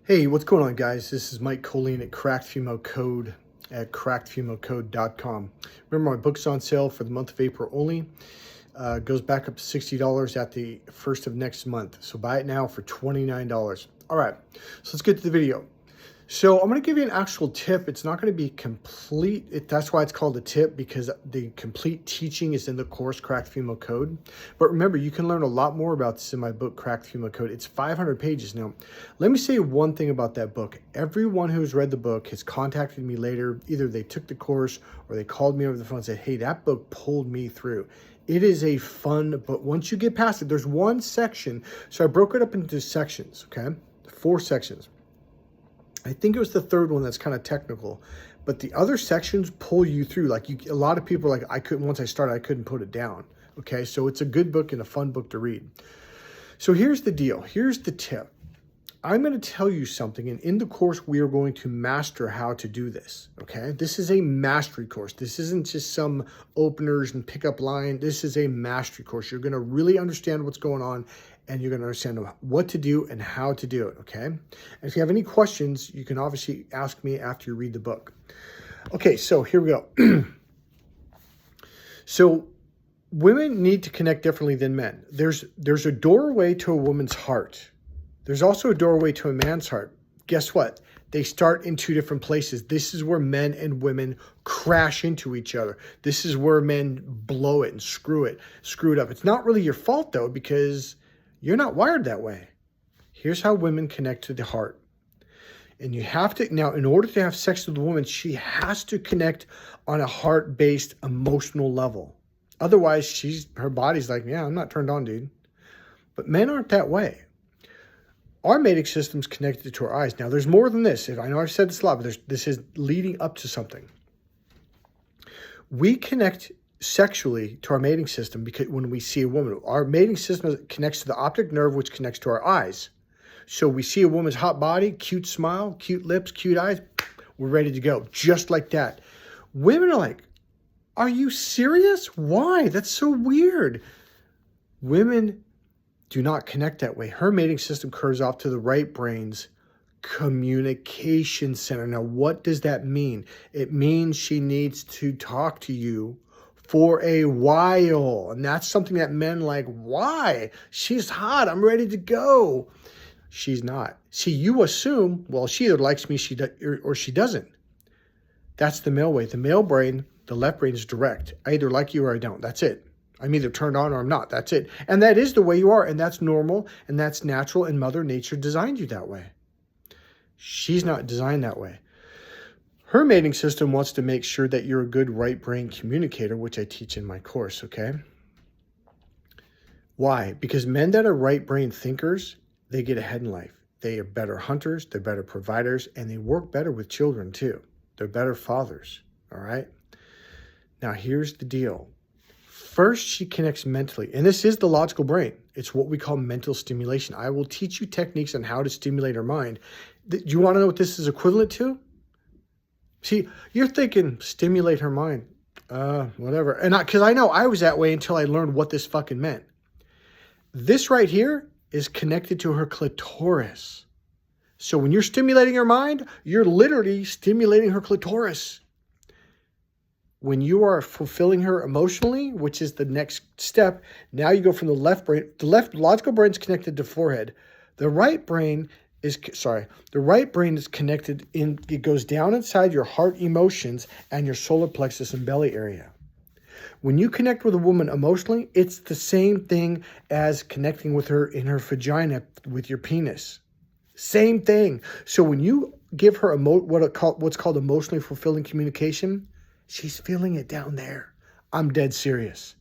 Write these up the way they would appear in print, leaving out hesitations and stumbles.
Hey, what's going on, guys? This is Mike Colleen at Cracked Female Code at crackedfemalecode.com. Remember, my book's on sale for the month of April only. Goes back up to $60 at the first of next month. So buy it now for $29. All right, so let's get to the video. So I'm going to give you an actual tip. It's not going to be complete. That's why it's called a tip, because the complete teaching is in the course Cracked Female Code. But remember, you can learn a lot more about this in my book, Cracked Female Code. It's 500 pages. Now, let me say one thing about that book. Everyone who's read the book has contacted me later. Either they took the course or they called me over the phone and said, hey, that book pulled me through. It is a fun book. Once you get past it, there's one section. So I broke it up into sections, okay? 4 sections. I think it was the third one that's kind of technical, but the other sections pull you through. Like a lot of people are like, once I started, I couldn't put it down. Okay. So it's a good book and a fun book to read. So here's the deal. Here's the tip. I'm going to tell you something, and in the course, we are going to master how to do this. Okay. This is a mastery course. This isn't just some openers and pickup line. This is a mastery course. You're going to really understand what's going on, and you're going to understand what to do and how to do it, okay? And if you have any questions, you can obviously ask me after you read the book. Okay, so here we go. So women need to connect differently than men. There's a doorway to a woman's heart. There's also a doorway to a man's heart. Guess what? They start in 2 different places. This is where men and women crash into each other. This is where men blow it and screw it up. It's not really your fault, though, because you're not wired that way. Here's how women connect to the heart. And you have to, now, in order to have sex with a woman, she has to connect on a heart-based emotional level. Otherwise, her body's like, yeah, I'm not turned on, dude. But men aren't that way. Our mating system's connected to our eyes. Now, there's more than this. I know I've said this a lot, but this is leading up to something. We connect sexually to our mating system because when we see a woman, our mating system connects to the optic nerve, which connects to our eyes. So we see a woman's hot body, cute smile, cute lips, cute eyes, we're ready to go, just like that. Women are like, are you serious? Why? That's so weird. Women do not connect that way. Her mating system curves off to the right brain's communication center. Now, what does that mean? It means she needs to talk to you for a while. And that's something that men like, why? She's hot. I'm ready to go. She's not. See, you assume, well, she either likes me or she doesn't. That's the male way. The male brain, the left brain is direct. I either like you or I don't. That's it. I'm either turned on or I'm not. That's it. And that is the way you are. And that's normal. And that's natural. And Mother Nature designed you that way. She's not designed that way. Her mating system wants to make sure that you're a good right brain communicator, which I teach in my course, okay? Why? Because men that are right brain thinkers, they get ahead in life. They are better hunters, they're better providers, and they work better with children too. They're better fathers, all right? Now, here's the deal. First, she connects mentally, and this is the logical brain. It's what we call mental stimulation. I will teach you techniques on how to stimulate her mind. Do you want to know what this is equivalent to? See, you're thinking, stimulate her mind. Whatever. And because I know I was that way until I learned what this fucking meant. This right here is connected to her clitoris. So when you're stimulating her mind, you're literally stimulating her clitoris. When you are fulfilling her emotionally, which is the next step, now you go from the left brain. The left logical brain is connected to forehead. The right brain is connected it goes down inside your heart emotions and your solar plexus and belly area. When you connect with a woman emotionally, it's the same thing as connecting with her in her vagina with your penis. Same thing. So when you give her what's called emotionally fulfilling communication, she's feeling it down there. I'm dead serious.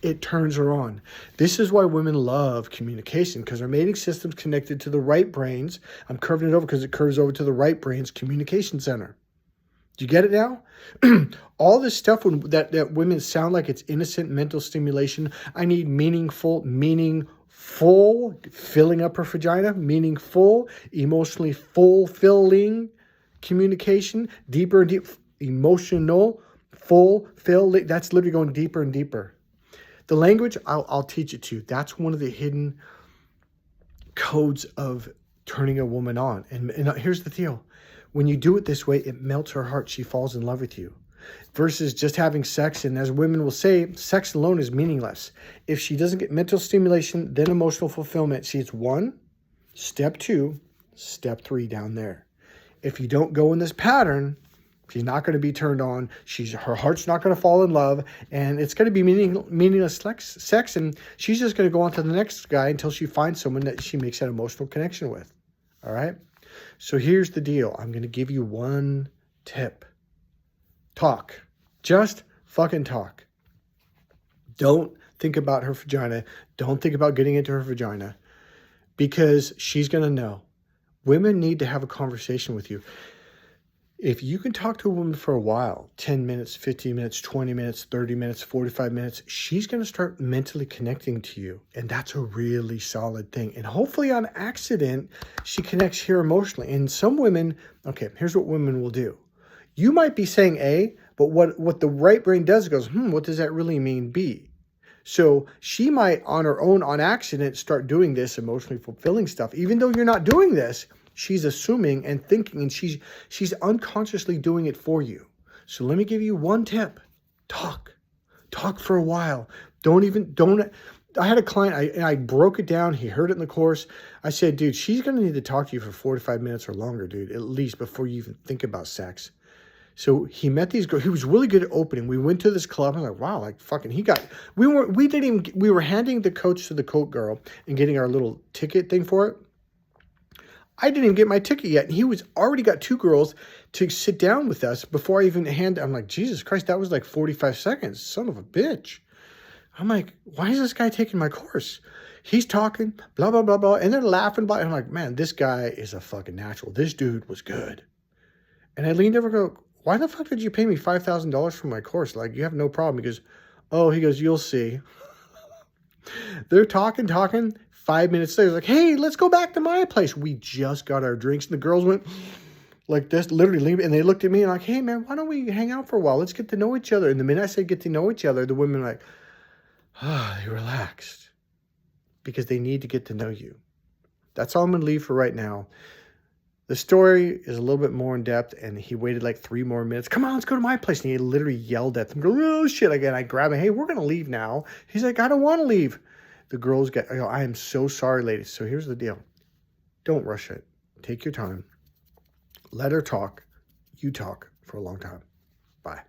It turns her on. This is why women love communication, because our mating system's connected to the right brains. I'm curving it over because it curves over to the right brain's communication center. Do you get it now? All this stuff that women sound like it's innocent mental stimulation. I need meaningful, filling up her vagina, meaningful, emotionally fulfilling communication, deeper and deeper, emotional, fulfilling. That's literally going deeper and deeper. The language, I'll teach it to you. That's one of the hidden codes of turning a woman on. And here's the deal. When you do it this way, it melts her heart. She falls in love with you. Versus just having sex. And as women will say, sex alone is meaningless. If she doesn't get mental stimulation, then emotional fulfillment. See, it's 1, step 2, step 3 down there. If you don't go in this pattern, she's not going to be turned on. Her heart's not going to fall in love. And it's going to be meaningless sex. And she's just going to go on to the next guy until she finds someone that she makes that emotional connection with. All right? So here's the deal. I'm going to give you one tip. Talk. Just fucking talk. Don't think about her vagina. Don't think about getting into her vagina. Because she's going to know. Women need to have a conversation with you. If you can talk to a woman for a while, 10 minutes, 15 minutes, 20 minutes, 30 minutes, 45 minutes, she's going to start mentally connecting to you. And that's a really solid thing. And hopefully on accident, she connects here emotionally. And some women, okay, here's what women will do. You might be saying A, but what the right brain does goes, what does that really mean B? So she might on her own, on accident, start doing this emotionally fulfilling stuff. Even though you're not doing this, she's assuming and thinking, and she's unconsciously doing it for you. So let me give you one tip. Talk for a while. I had a client, I broke it down. He heard it in the course. I said, dude, she's going to need to talk to you for 45 minutes or longer, dude, at least before you even think about sex. So he met these girls. He was really good at opening. We went to this club. I'm like, wow, like fucking, we were handing the coach to the coat girl and getting our little ticket thing for it. I didn't even get my ticket yet. And he was already got 2 girls to sit down with us before I even I'm like, Jesus Christ, that was like 45 seconds. Son of a bitch. I'm like, why is this guy taking my course? He's talking, blah, blah, blah, blah. And they're laughing. And I'm like, man, this guy is a fucking natural. This dude was good. And I leaned over and go, why the fuck did you pay me $5,000 for my course? Like, you have no problem. He goes, you'll see. They're talking. 5 minutes later, like, hey, let's go back to my place. We just got our drinks. And the girls went like this, literally. And they looked at me and like, hey, man, why don't we hang out for a while? Let's get to know each other. And the minute I said get to know each other, the women were like, they relaxed. Because they need to get to know you. That's all I'm going to leave for right now. The story is a little bit more in depth, and he waited like 3 more minutes. Come on, let's go to my place. And he literally yelled at them, going, oh, shit. Again, I grab him. Hey, we're going to leave now. He's like, I don't want to leave. The girls I am so sorry, ladies. So here's the deal. Don't rush it. Take your time. Let her talk. You talk for a long time. Bye.